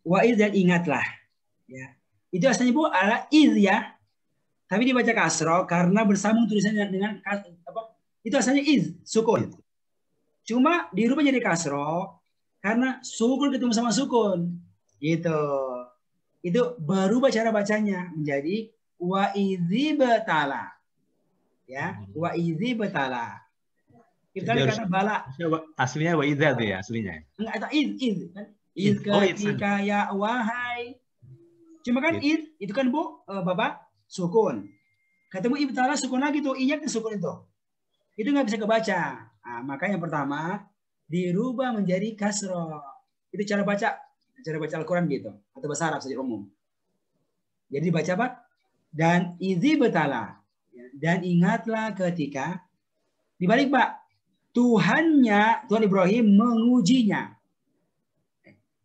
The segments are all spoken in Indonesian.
Wa idz dan ingatlah. Ya. Itu asalnya Bu ala idz ya. Tapi dibaca kasroh karena bersambung tulisannya dengan apa? Itu asalnya idz, sukun. Cuma dirubah jadi kasroh karena sukun ketemu sama sukun. Gitu. Itu berubah cara bacanya menjadi wa idzi betala. Ya, wa idzi betala. Kita kata bala. Aslinya wa idza ya aslinya. Enggak ada id kan. Id ketika ya wahai. Cuma kan id itu kan Bu, Bapak sukun. Ketemu ibtala sukun lagi tuh, inya kan sukun itu. Itu nggak bisa kebaca. Nah, maka yang pertama dirubah menjadi kasroh. Itu cara baca Al-Quran gitu atau bahasa Arab secara umum. Jadi baca apa? Dan idzi betala. Dan ingatlah ketika dibalik Pak, Tuhan Ibrahim mengujinya.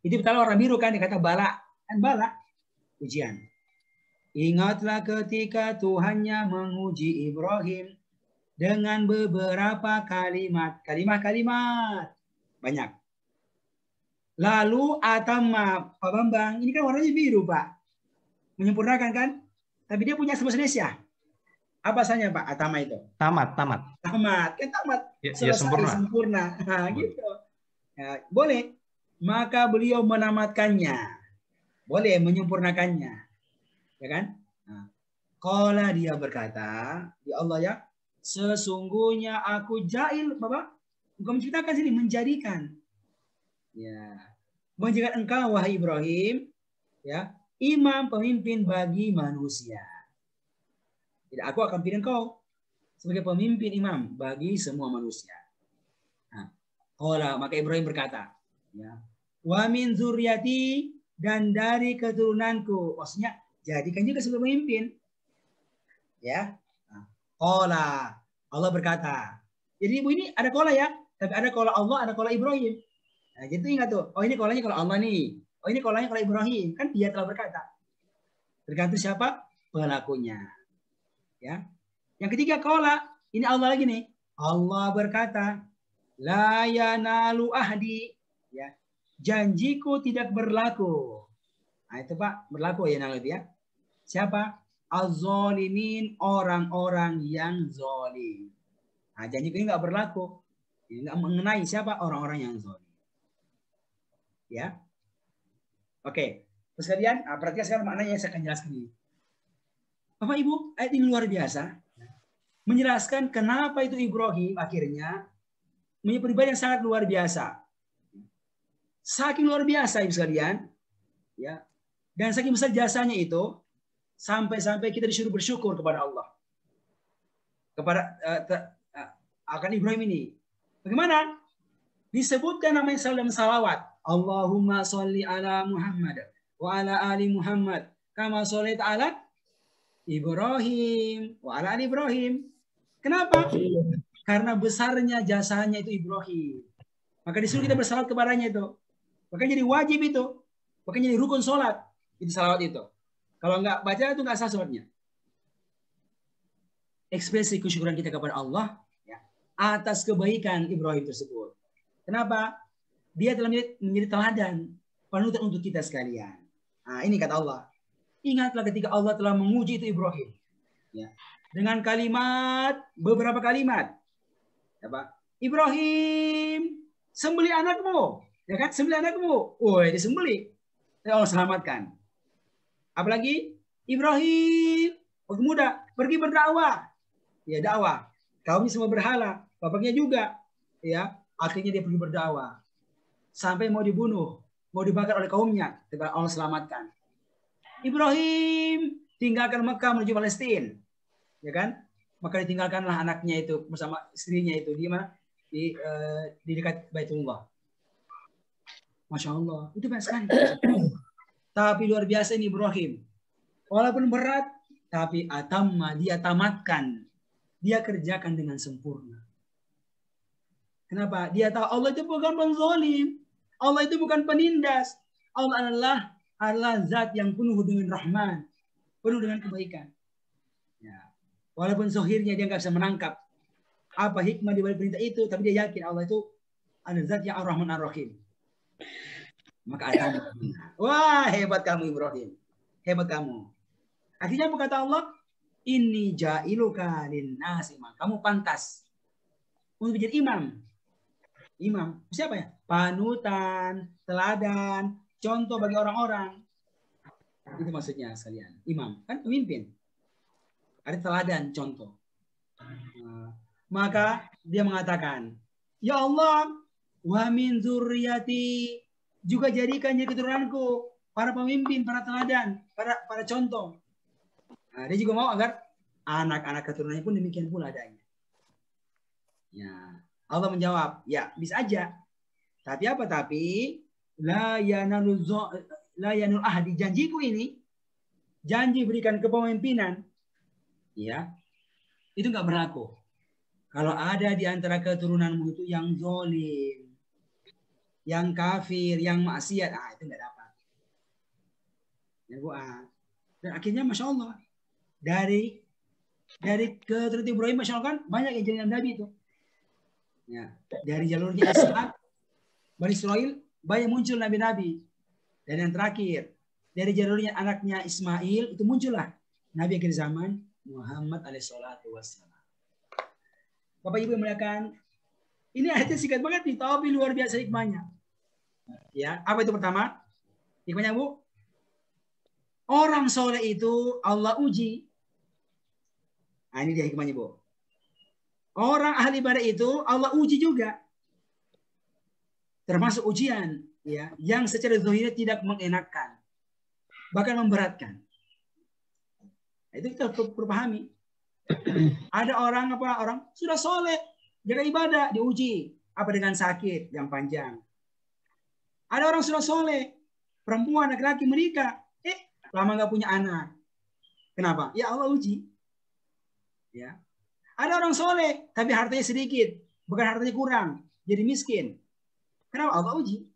Itu betala orang biru kan dikata bala, kan bala ujian. Ingatlah ketika Tuhannya menguji Ibrahim dengan beberapa kalimat banyak. Lalu atama Pak Bambang, ini kan warnanya biru Pak, menyempurnakan kan? Tapi dia punya bahasa Indonesia. Apa asalnya Pak? Atama itu? Tamat. Tamat, kan tamat. Ya, sempurna. Nah, gitu. Ya, boleh. Maka beliau menamatkannya. Boleh menyempurnakannya. Ya kan? Nah, qala dia berkata, ya Allah ya, sesungguhnya aku jahil, Bapak. Bukan menciptakan sini, menjadikan. Ya. Menjadikan engkau wahai Ibrahim, ya, imam pemimpin bagi manusia. Tidak, aku akan pilih engkau sebagai pemimpin imam bagi semua manusia. Nah, qala, maka Ibrahim berkata, ya, wa min zuriyati, dan dari keturunanku. Maksudnya jadikan juga sebagai pemimpin. Ya. Qala, Allah berkata. Jadi Ibu ini ada qala ya, tapi ada qala Allah, ada qala Ibrahim. Nah, gitu ingat tuh. Oh, ini qalanya kalau Allah nih. Oh, ini qalanya kalau Ibrahim. Kan dia telah berkata. Tergantung siapa pelakunya. Ya. Yang ketiga qala, ini Allah lagi nih. Allah berkata, la yanalu ahdi, ya. Janjiku tidak berlaku. Nah, itu Pak, berlaku ya nalu ya. Siapa? Az-zalimin, orang-orang yang zalim. Nah, janjiku ini enggak berlaku. Ini enggak mengenai siapa orang-orang yang zalim. Ya. Oke. Terus kalian, perhatikan sekarang maknanya saya akan jelaskan ini. Bapak Ibu, ayat ini luar biasa. Menjelaskan kenapa itu Ibrahim akhirnya punya pribadi yang sangat luar biasa. Saking luar biasa Ibu sekalian, ya. Dan saking besar jasanya itu sampai-sampai kita disuruh bersyukur kepada Allah. Kepada akan Ibrahim ini. Bagaimana? Disebutkan namanya salam salawat. Allahumma sholli ala Muhammad wa ala ali Muhammad kama sholaita ala Ibrahim wa ala ali Ibrahim. Kenapa? Karena besarnya jasanya itu Ibrahim. Maka disuruh kita bersalawat kepadanya itu. Makanya jadi wajib itu. Makanya jadi rukun sholat. Itu salawat itu. Kalau nggak baca itu nggak sah sholatnya. Ekspresi kesyukuran kita kepada Allah ya, atas kebaikan Ibrahim tersebut. Kenapa? Dia telah menjadi teladan panutan untuk kita sekalian. Nah, ini kata Allah. Ingatlah ketika Allah telah menguji itu Ibrahim. Ya. Dengan beberapa kalimat. Apa? Ibrahim, sembelih anakmu. Ya kan? Sembelih anakmu. Woi, disembelih. Allah selamatkan. Apalagi Ibrahim, waktu muda, pergi berdakwah. Ya, dakwah. Kaumnya semua berhala, bapaknya juga. Ya, akhirnya dia pergi berdakwah. Sampai mau dibunuh, mau dibakar oleh kaumnya, tapi Allah selamatkan. Ibrahim tinggalkan Mekah menuju Palestina. Ya kan? Maka ditinggalkanlah anaknya itu bersama istrinya itu di mana? Di dekat Baitullah. Masya Allah, itu banyak sekali. Tapi luar biasa ini Ibrahim. Walaupun berat, tapi atamma, dia tamatkan. Dia kerjakan dengan sempurna. Kenapa? Dia tahu Allah itu bukan penzalim. Allah itu bukan penindas. Allah adalah zat yang penuh dengan rahman. Penuh dengan kebaikan. Ya. Walaupun zahirnya dia nggak bisa menangkap apa hikmah di balik perintah itu, tapi dia yakin Allah itu adalah zat yang ar-Rahman ar-Rahim. maka akan. Wah, hebat kamu Ibrahim. Hebat kamu. Akhirnya apa kata Allah? Inni ja'iluka linnasi imam. Kamu pantas untuk menjadi imam. Imam. Siapa ya? Panutan, teladan, contoh bagi orang-orang. Itu maksudnya sekalian. Imam. Kan pemimpin. Ada teladan, contoh. Maka dia mengatakan, ya Allah, wa min zurriyati, juga jadikan jadi keturunanku para pemimpin, para teladan, para contoh. Nah, dia juga mau agar anak-anak keturunannya pun demikian pula adanya. Ya, Allah menjawab, ya bisa aja. Tapi apa? Tapi la yanul ahdi, janjiku ini, janji berikan kepemimpinan, ya, itu nggak berlaku. Kalau ada di antara keturunanmu itu yang zalim, yang kafir, yang maksiat, itu nggak dapat. Ya, Bu. Dan akhirnya Masya Allah, dari keturunan Ibrahim, Masya Allah kan banyak yang jadi Nabi itu. Ya, dari jalurnya Ishak, Bani Israel, banyak muncul Nabi-Nabi. Dan yang terakhir, dari jalurnya anaknya Ismail, itu muncullah Nabi akhir zaman, Muhammad alaihissalatu wassalam. Bapak Ibu yang muliakan, ini ayatnya singkat banget nih, tapi luar biasa hikmahnya. Ya, apa itu pertama? Hikmahnya, Bu? Orang soleh itu Allah uji. Nah, ini dia hikmahnya, Bu. Orang ahli ibadah itu Allah uji juga. Termasuk ujian, ya, yang secara zahirnya tidak mengenakkan, bahkan memberatkan. Itu kita perlu pahami. Ada orang sudah soleh, jaga ibadah, diuji apa dengan sakit yang panjang. Ada orang sudah soleh, perempuan laki-laki menikah, lama nggak punya anak. Kenapa? Ya Allah uji. Ya. Ada orang soleh, tapi hartanya sedikit, bukan hartanya kurang, jadi miskin. Kenapa? Allah uji.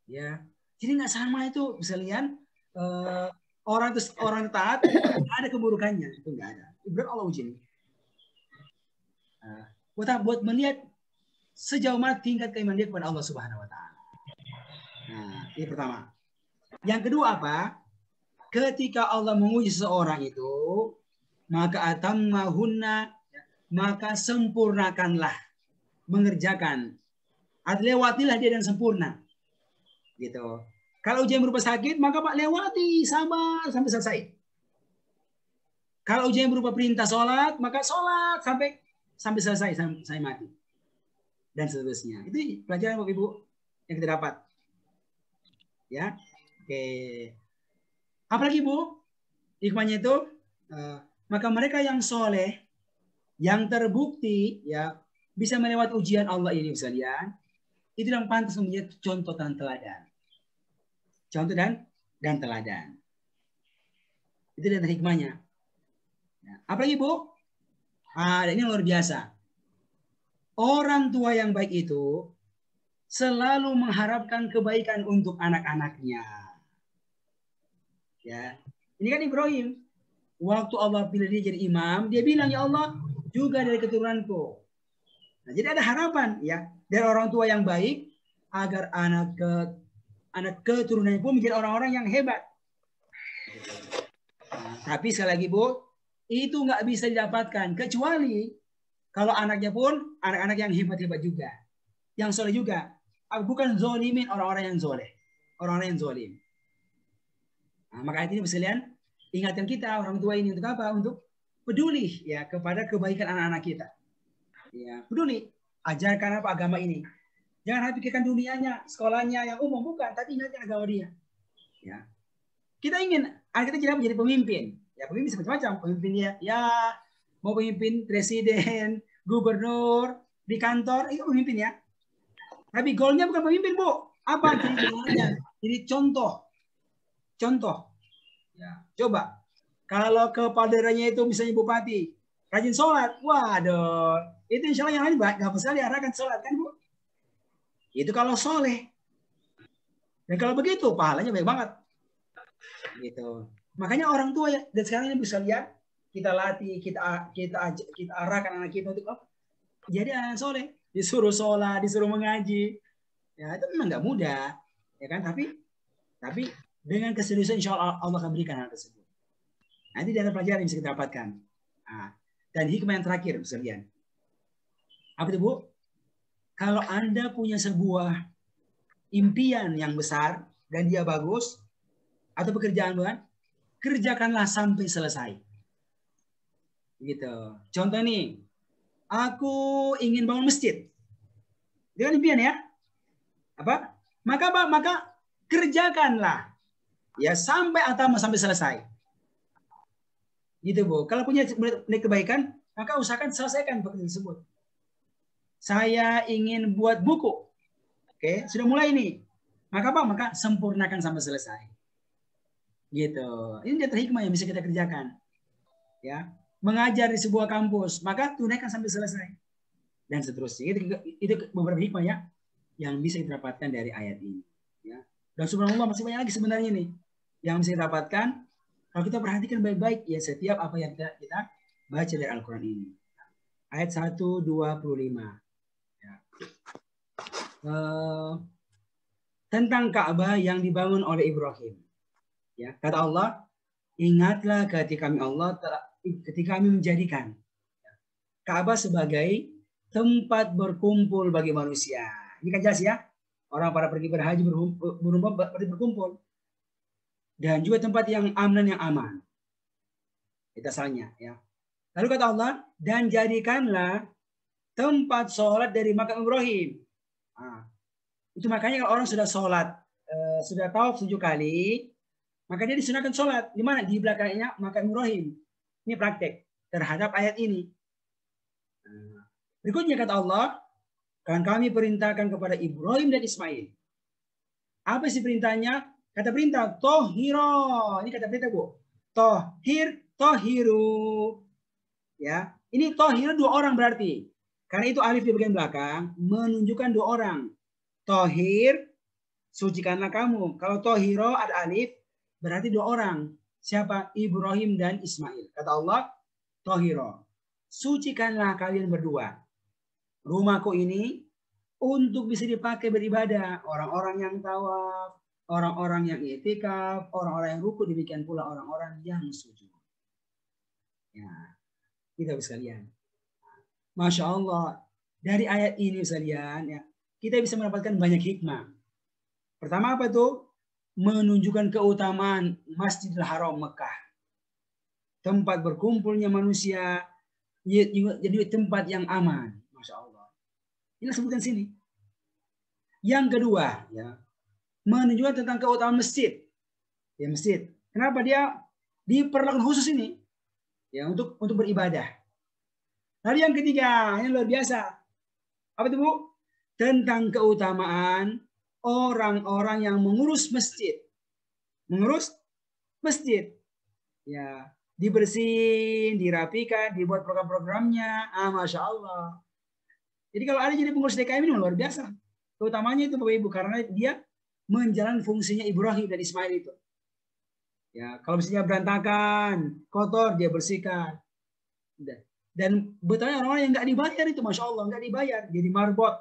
Ya, jadi nggak sama itu. Misalnya orang taat ada keburukannya, itu nggak ada. Berarti Allah uji. Buat melihat sejauh mana tingkat keimanan dia kepada Allah Subhanahu Wa Taala. Nah, ini pertama. Yang kedua apa? Ketika Allah menguji seseorang itu, maka atammahunna, maka sempurnakanlah, mengerjakan. Lewatilah dia dan sempurna. Gitu. Kalau ujian berupa sakit, maka Pak lewati, sabar sampai selesai. Kalau ujian berupa perintah sholat, maka sholat sampai selesai, sampai mati. Dan seterusnya. Itu pelajaran Bapak Ibu yang kita dapat. Ya. Oke. Apalagi Bu? Hikmahnya itu, maka mereka yang soleh, yang terbukti, ya, bisa melewati ujian Allah ini sekalian, itu yang pantas menjadi contoh dan teladan. Contoh dan teladan. Itu dari hikmahnya. Nah, apalagi Bu? Ini luar biasa. Orang tua yang baik itu selalu mengharapkan kebaikan untuk anak-anaknya. Ya, ini kan Ibrahim. Waktu Allah pilih dia jadi imam, dia bilang, ya Allah, juga dari keturunanku. Nah, jadi ada harapan, ya, dari orang tua yang baik agar anak keturunannya pun menjadi orang-orang yang hebat. Nah, tapi sekali lagi Bu, itu nggak bisa didapatkan kecuali kalau anaknya pun anak-anak yang hebat-hebat juga, yang soleh juga, bukan zolimin orang-orang yang soleh, orang-orang yang zolim. Nah, maka ini sekalian ingatkan kita orang tua ini untuk apa? Untuk peduli, ya, kepada kebaikan anak-anak kita. Ya, peduli, ajarkan apa agama ini. Jangan pikirkan dunianya, sekolahnya yang umum, bukan, tapi ingatkan agama dia. Ya. Kita ingin anak kita tidak menjadi pemimpin. Ya, pemimpin macam-macam. Pemimpin dia, ya, mau pemimpin presiden, gubernur, di kantor, itu pemimpin ya. Tapi goalnya bukan pemimpin, Bu. Apa? Jadi contoh. Contoh. Ya, coba. Kalau kepala daerahnya itu misalnya bupati, rajin sholat, waduh, itu insya Allah yang lain nggak bisa diarahkan sholat, kan Bu? Itu kalau soleh. Dan kalau begitu, pahalanya baik banget. Gitu. Makanya orang tua ya, dan sekarang ini bisa lihat, kita latih, kita arahkan anak kita untuk apa? Jadi anak soleh, disuruh sholat, disuruh mengaji, Ya itu memang nggak mudah, ya kan? Tapi dengan keseriusan insya Allah Allah akan berikan hal tersebut. Nanti ada pelajaran yang bisa kita dapatkan. Nah, dan hikmah yang terakhir, sekalian. Apa itu, Bu? Kalau Anda punya sebuah impian yang besar dan dia bagus, atau pekerjaan, bukan? Kerjakanlah sampai selesai. Gitu. Contoh nih, aku ingin bangun masjid. Itu kan impian ya? Apa? Maka kerjakanlah ya sampai atama sampai selesai. Gitu, Bu. Kalau punya kebaikan, maka usahakan selesaikan pekerjaan tersebut. Saya ingin buat buku. Oke, sudah mulai nih. Maka sempurnakan sampai selesai. Gitu. Ini data hikmah yang bisa kita kerjakan. Ya, mengajar di sebuah kampus, maka tunaikan sampai selesai. Dan seterusnya. Itu beberapa hikmah ya yang bisa kita dapatkan dari ayat ini. Ya. Dan subhanallah masih banyak lagi sebenarnya nih yang bisa kita dapatkan kalau kita perhatikan baik-baik ya setiap apa yang kita baca dari Al-Quran ini. Ayat 125. Ya. Tentang Ka'bah yang dibangun oleh Ibrahim. Ya, kata Allah, ingatlah ketika kami menjadikan Ka'bah sebagai tempat berkumpul bagi manusia. Ini kan jelas ya. Orang pada pergi berhaji berkumpul. Dan juga tempat yang aman. Itu asalnya ya. Lalu kata Allah, dan jadikanlah tempat sholat dari makam Ibrahim. Nah, itu makanya kalau orang sudah sholat, sudah tawaf 7 kali, maka dia disunahkan sholat. Di mana? Di belakangnya makam Ibrahim. Ini praktek terhadap ayat ini. Nah, berikutnya kata Allah, kan kami perintahkan kepada Ibrahim dan Ismail. Apa sih perintahnya? Kata perintah, tohiro. Ini kata perintah, Bu. Tohiru. Ya, ini tohiru 2 orang berarti. Karena itu alif di bagian belakang menunjukkan 2 orang. Tohir, sucikanlah kamu. Kalau tohiro ada alif, berarti 2 orang. Siapa? Ibrahim dan Ismail. Kata Allah, tohiro. Sucikanlah kalian berdua. Rumahku ini untuk bisa dipakai beribadah. Orang-orang yang tawaf, orang-orang yang i'tikaf, orang-orang yang ruku, demikian pula orang-orang yang sujud. Ya, kita sekalian. Masya Allah, dari ayat ini sekalian, ya, kita bisa mendapatkan banyak hikmah. Pertama apa itu? Menunjukkan keutamaan Masjidil Haram Mekah. Tempat berkumpulnya manusia, jadi tempat yang aman. Masya Allah. Ini sebutkan sini. Yang kedua, ya, menunjukkan tentang keutamaan masjid. Ya, masjid. Kenapa dia diperlakukan khusus ini? Ya, untuk beribadah. Lalu yang ketiga, ini luar biasa. Apa itu, Bu? Tentang keutamaan orang-orang yang mengurus masjid. Mengurus masjid. Ya, dibersihin, dirapikan, dibuat program-programnya. Masya Allah. Jadi kalau ada jadi pengurus DKM ini luar biasa. Keutamanya itu Bapak Ibu, karena dia menjalankan fungsinya Ibrahim dan Ismail itu. Ya, kalau misalnya berantakan, kotor, dia bersihkan. Dan betulnya orang-orang yang nggak dibayar itu, Masya Allah, nggak dibayar. Jadi marbot.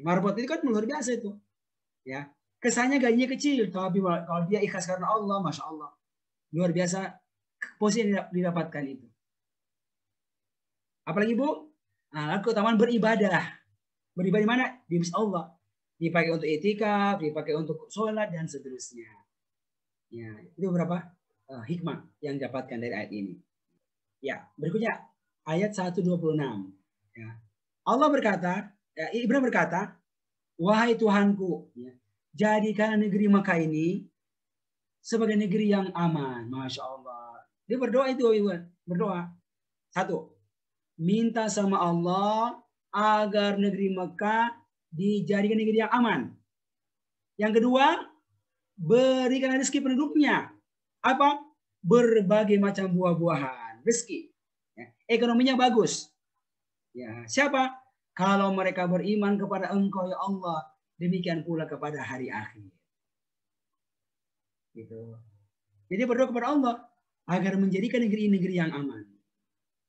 Marbot itu kan luar biasa itu. Ya, kesannya gajinya kecil, tapi kalau dia ikhlas karena Allah, Masya Allah, luar biasa posisi yang didapatkan itu. Apalagi, Bu? Nah, keutamaan beribadah. Beribadah di mana? Di masjid Allah. Dipakai untuk i'tikaf, dipakai untuk sholat, dan seterusnya. Ya, itu beberapa hikmah yang didapatkan dari ayat ini. Ya, berikutnya ayat 126. Ya. Allah berkata, Ibrahim berkata, wahai Tuhanku, ya, jadikan negeri Makkah ini sebagai negeri yang aman. Masya Allah. Dia berdoa itu, berdoa. 1, minta sama Allah agar negeri Makkah dijadikan negeri yang aman. Yang kedua, berikan rezeki penduduknya. Apa? Berbagai macam buah-buahan. Rezeki. Ya. Ekonominya bagus. Ya. Siapa? Kalau mereka beriman kepada Engkau ya Allah, demikian pula kepada hari akhir. Gitu. Jadi berdoa kepada Allah agar menjadikan negeri yang aman.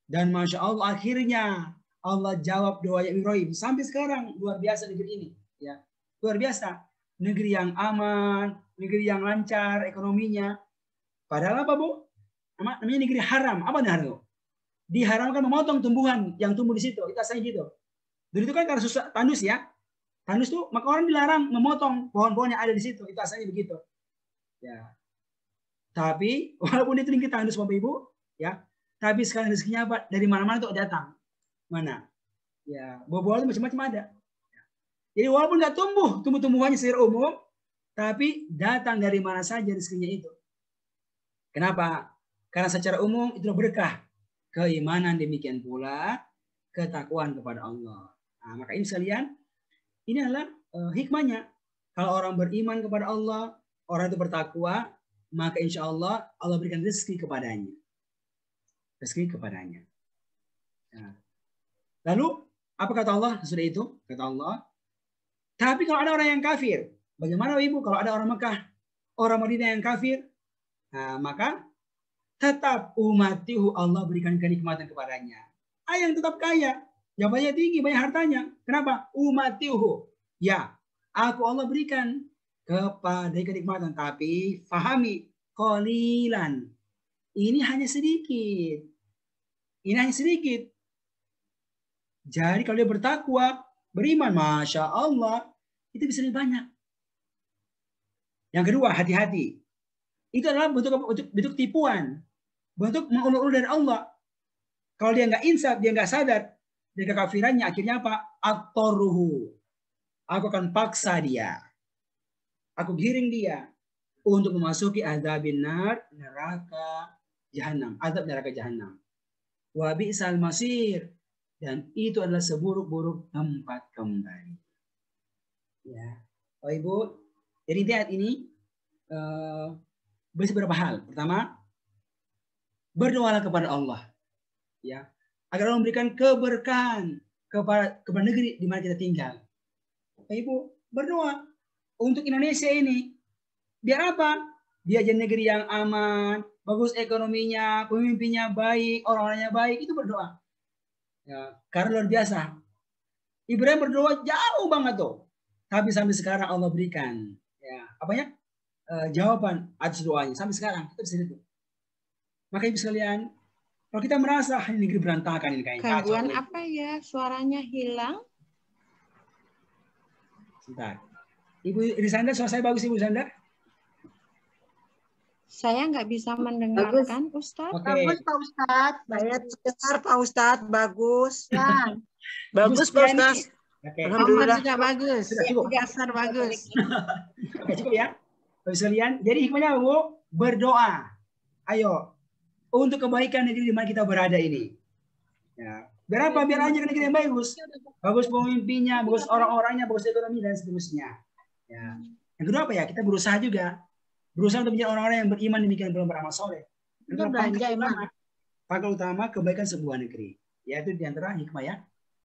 Dan Masya Allah akhirnya Allah jawab doa Ibrahim. Sampai sekarang luar biasa negeri ini. Ya. Luar biasa. Negeri yang aman, negeri yang lancar ekonominya. Padahal apa, Bu? Namanya negeri haram. Apa namanya? Diharamkan memotong tumbuhan yang tumbuh di situ. Itu asalnya gitu. Dulu itu kan karena susah tandus ya. Tandus tuh maka orang dilarang memotong pohon-pohon yang ada di situ. Itu asalnya begitu. Ya. Tapi walaupun itu negeri tandus Bapak Ibu, ya. Tapi sekarang rezekinya apa? Dari mana-mana tuh datang. Mana? Ya, buah-buahan macam-macam ada. Jadi walaupun nggak tumbuh-tumbuhannya secara umum, tapi datang dari mana saja rezekinya itu. Kenapa? Karena secara umum itu berkah. Keimanan demikian pula ketakwaan kepada Allah. Nah, maka ini sekalian, ini adalah hikmahnya. Kalau orang beriman kepada Allah, orang itu bertakwa, maka insya Allah Allah berikan rezeki kepadanya. Rezeki kepadanya. Nah. Lalu apa kata Allah sesudah itu? Kata Allah, tapi kalau ada orang yang kafir, bagaimana Ibu kalau ada orang Mekah, orang Madinah yang kafir? Nah, maka tetap umatihu Allah berikan kenikmatan kepadanya. Yang tetap kaya, jabatannya tinggi, banyak hartanya. Kenapa? Umatihu. Ya, aku Allah berikan kepada kenikmatan, tapi fahami qalilan. Ini hanya sedikit. Ini hanya sedikit. Jadi kalau dia bertakwa, beriman, Masya Allah, itu bisa lebih banyak. Yang kedua, hati-hati. Itu adalah bentuk tipuan. Bentuk mengulur-ulur dari Allah. Kalau dia nggak insaf, dia nggak sadar dari kekafirannya, akhirnya apa? Aktoruhu. Aku akan paksa dia. Aku giring dia untuk memasuki azabin nar, neraka jahanam. Azab neraka jahanam. Wa bi'sal masir. Dan itu adalah seburuk-buruk tempat kembali. Ya, oh Ibu, jadi lihat ini beberapa hal. Pertama, berdoalah kepada Allah, ya, agar Allah memberikan keberkahan kepada negeri di mana kita tinggal. Oh, Ibu, berdoa untuk Indonesia ini. Biar apa? Dia jadi negeri yang aman, bagus ekonominya, pemimpinnya baik, orang-orangnya baik. Itu berdoa. Ya, karena luar biasa. Ibrahim berdoa jauh banget tuh. Tapi sampai sekarang Allah berikan ya, apanya? Jawaban atas doanya. Sampai sekarang kita bisa lihat. Maka Ibu sekalian, kalau kita merasa negeri berantakan ini kayak gangguan apa ya? Suaranya hilang. Sebentar. Ibu Risanda, suara saya bagus Ibu Risanda? Saya nggak bisa mendengarkan, Ustadz. Okay. Bagus Pak Ustadz. Saya dengar Pak Ustadz. Bagus. Ya. Bagus Pak Ustadz. Okay. Alhamdulillah juga bagus. Dasar bagus. Oke, cukup ya. Bapak sekalian, jadi hikmahnya Bu, berdoa. Ayo, untuk kebaikan negeri di mana kita berada ini. Ya. Biar apa? Biar aja negeri yang bagus. Bagus pemimpinnya, bagus orang-orangnya, bagus ekonomi dan seterusnya. Ya. Yang kedua apa ya? Kita berusaha juga. Berusaha untuk menjadi orang-orang yang beriman demikian belum beramal soleh. Pangkal utama kebaikan sebuah negeri. Yaitu diantara hikmah ya.